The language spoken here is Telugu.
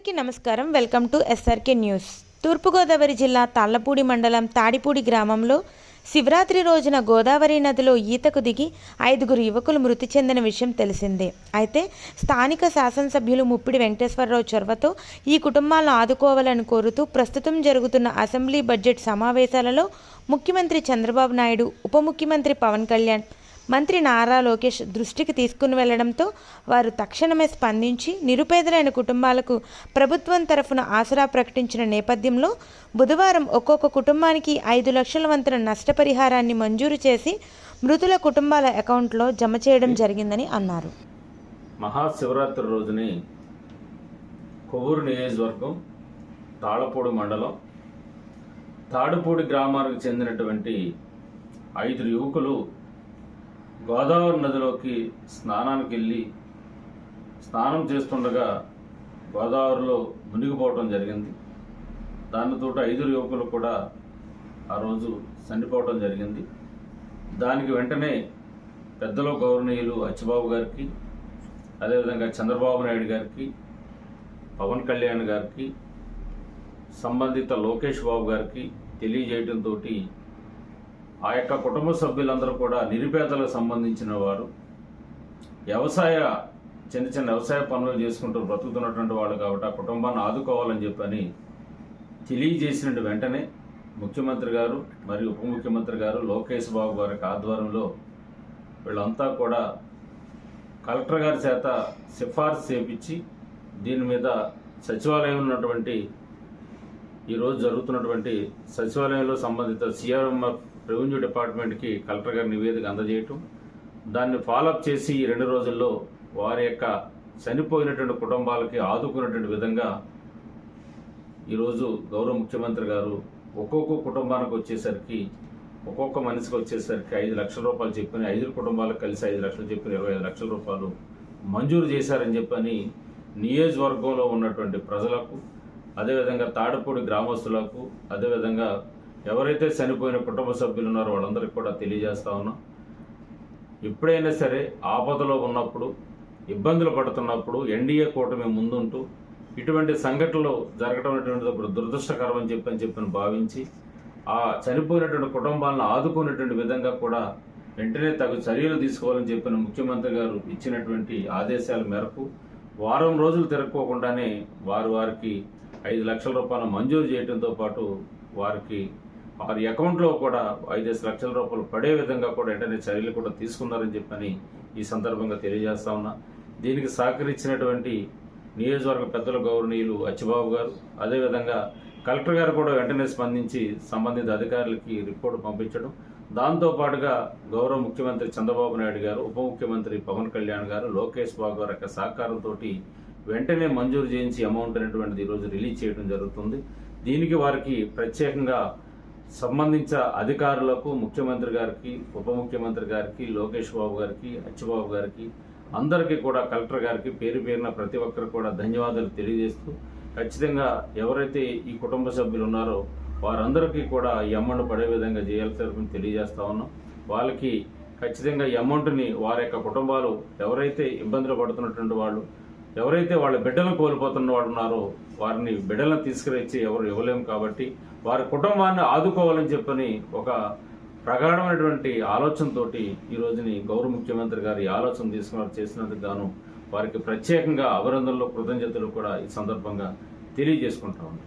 అందరికీ నమస్కారం. Welcome to SRK news. Thurpugodavari జిల్లా తాళ్లపూడి మండలం తాడిపూడి గ్రామంలో శివరాత్రి రోజున గోదావరి నదిలో ఈతకు దిగి 5 యువకులు మృతి చెందిన విషయం తెలిసిందే. అయితే స్థానిక శాసనసభ్యులు ముప్పిడి వెంకటేశ్వరరావు చొరవతో ఈ కుటుంబాలను ఆదుకోవాలని కోరుతూ ప్రస్తుతం జరుగుతున్న అసెంబ్లీ బడ్జెట్ సమావేశాలలో ముఖ్యమంత్రి చంద్రబాబు నాయుడు, ఉప ముఖ్యమంత్రి పవన్ కళ్యాణ్, మంత్రి నారా లోకేష్ దృష్టికి తీసుకుని వెళ్లడంతో వారు తక్షణమే స్పందించి నిరుపేదలైన కుటుంబాలకు ప్రభుత్వం తరఫున ఆసరా ప్రకటించిన నేపథ్యంలో బుధవారం ఒక్కొక్క కుటుంబానికి 5 లక్షల వంతున నష్టపరిహారాన్ని మంజూరు చేసి మృతుల కుటుంబాల అకౌంట్లో జమ చేయడం జరిగిందని అన్నారు. మహాశివరాత్రి రోజుని కొవ్వూరు నియోజకవర్గం తాళ్లపూడి మండలం తాడిపూడి గ్రామానికి చెందినటువంటి 5 యువకులు గోదావరి నదిలోకి స్నానానికి వెళ్ళి స్నానం చేస్తుండగా గోదావరిలో మునిగిపోవటం జరిగింది. దానితో 5 యువకులు కూడా ఆ రోజు చనిపోవటం జరిగింది. దానికి వెంటనే పెద్దలు గౌరవనీయులు అచ్చిబాబు గారికి, అదేవిధంగా చంద్రబాబు నాయుడు గారికి, పవన్ కళ్యాణ్ గారికి, సంబంధిత లోకేష్ బాబు గారికి తెలియజేయడంతో ఆ యొక్క కుటుంబ సభ్యులందరూ కూడా నిరుపేదలకు సంబంధించిన వారు, చిన్న చిన్న వ్యవసాయ పనులు చేసుకుంటూ బ్రతుకుతున్నటువంటి వాళ్ళు కాబట్టి ఆ కుటుంబాన్ని ఆదుకోవాలని చెప్పని తెలియజేసిన వెంటనే ముఖ్యమంత్రి గారు మరియు ఉప ముఖ్యమంత్రి గారు లోకేష్ బాబు గారి ఆధ్వర్యంలో వీళ్ళంతా కూడా కలెక్టర్ గారి చేత సిఫార్సు చేపించి దీని మీద సచివాలయం ఉన్నటువంటి ఈరోజు జరుగుతున్నటువంటి సచివాలయంలో సంబంధిత సిఆర్ఎంఎఫ్ రెవెన్యూ డిపార్ట్మెంట్కి కలెక్టర్ గారి నివేదిక అందజేయటం, దాన్ని ఫాలోఅప్ చేసి ఈ 2 రోజుల్లో వారి యొక్క చనిపోయినటువంటి కుటుంబాలకి ఆదుకున్నటువంటి విధంగా ఈరోజు గౌరవ ముఖ్యమంత్రి గారు ఒక్కొక్క కుటుంబానికి వచ్చేసరికి ఒక్కొక్క మనిషికి వచ్చేసరికి 5 లక్షల రూపాయలు చెప్పని 5 కుటుంబాలకు కలిసి 5 లక్షలు చెప్పిన 25 లక్షల రూపాయలు మంజూరు చేశారని చెప్పని నియోజకవర్గంలో ఉన్నటువంటి ప్రజలకు, అదేవిధంగా తాడిపూడి గ్రామస్తులకు, అదేవిధంగా ఎవరైతే చనిపోయిన కుటుంబ సభ్యులు ఉన్నారో వాళ్ళందరికీ కూడా తెలియజేస్తా ఉన్నాం. ఎప్పుడైనా సరే ఆపదలో ఉన్నప్పుడు, ఇబ్బందులు పడుతున్నప్పుడు ఎన్డీఏ కూటమి ముందుంటూ ఇటువంటి సంఘటనలు జరగడం అనేటువంటిది దురదృష్టకరం అని చెప్పని భావించి ఆ చనిపోయినటువంటి కుటుంబాలను ఆదుకునేటువంటి విధంగా కూడా వెంటనే తగు చర్యలు తీసుకోవాలని చెప్పిన ముఖ్యమంత్రి గారు ఇచ్చినటువంటి ఆదేశాల మేరకు వారం రోజులు తిరగకోకుండానే వారికి 5 లక్షల రూపాయలు మంజూరు చేయడంతో పాటు వారి అకౌంట్లో కూడా 5 లక్షల రూపాయలు పడే విధంగా కూడా వెంటనే చర్యలు కూడా తీసుకున్నారని చెప్పని ఈ సందర్భంగా తెలియజేస్తా ఉన్నా. దీనికి సహకరించినటువంటి నియోజకవర్గ పెద్దల గౌరవనీయులు అచ్చిబాబు గారు, అదేవిధంగా కలెక్టర్ గారు కూడా వెంటనే స్పందించి సంబంధిత అధికారులకి రిపోర్టు పంపించడం, దాంతోపాటుగా గౌరవ ముఖ్యమంత్రి చంద్రబాబు నాయుడు గారు, ఉప ముఖ్యమంత్రి పవన్ కళ్యాణ్ గారు, లోకేష్ బాబు గారి యొక్క సహకారంతో వెంటనే మంజూరు చేయించి అమౌంట్ అనేటువంటిది ఈరోజు రిలీజ్ చేయడం జరుగుతుంది. దీనికి వారికి ప్రత్యేకంగా సంబంధించిన అధికారులకు, ముఖ్యమంత్రి గారికి, ఉప ముఖ్యమంత్రి గారికి, లోకేష్ బాబు గారికి, అచ్చిబాబు గారికి, అందరికీ కూడా కలెక్టర్ గారికి పేరు పేరున ప్రతి ఒక్కరు కూడా ధన్యవాదాలు తెలియజేస్తూ ఖచ్చితంగా ఎవరైతే ఈ కుటుంబ సభ్యులు ఉన్నారో వారందరికీ కూడా ఈ అమౌంట్ పడే విధంగా చేయాల్సి తెలియజేస్తా ఉన్నాం. వాళ్ళకి ఖచ్చితంగా ఈ అమౌంట్ని వారి యొక్క కుటుంబాలు ఎవరైతే ఇబ్బందులు పడుతున్నటువంటి వాళ్ళు, ఎవరైతే వాళ్ళ బిడ్డలను కోల్పోతున్న వాళ్ళు ఉన్నారో వారిని బిడ్డలను తీసుకురచ్చి ఎవరు ఇవ్వలేము కాబట్టి వారి కుటుంబాన్ని ఆదుకోవాలని చెప్పని ఒక ప్రగాఢమైనటువంటి ఆలోచనతో ఈ రోజుని గౌరవ ముఖ్యమంత్రి గారు ఈ ఆలోచన తీసుకుని చేసినందుకు గాను వారికి ప్రత్యేకంగా అభినందనలు, కృతజ్ఞతలు కూడా ఈ సందర్భంగా తెలియజేసుకుంటా ఉన్నాం.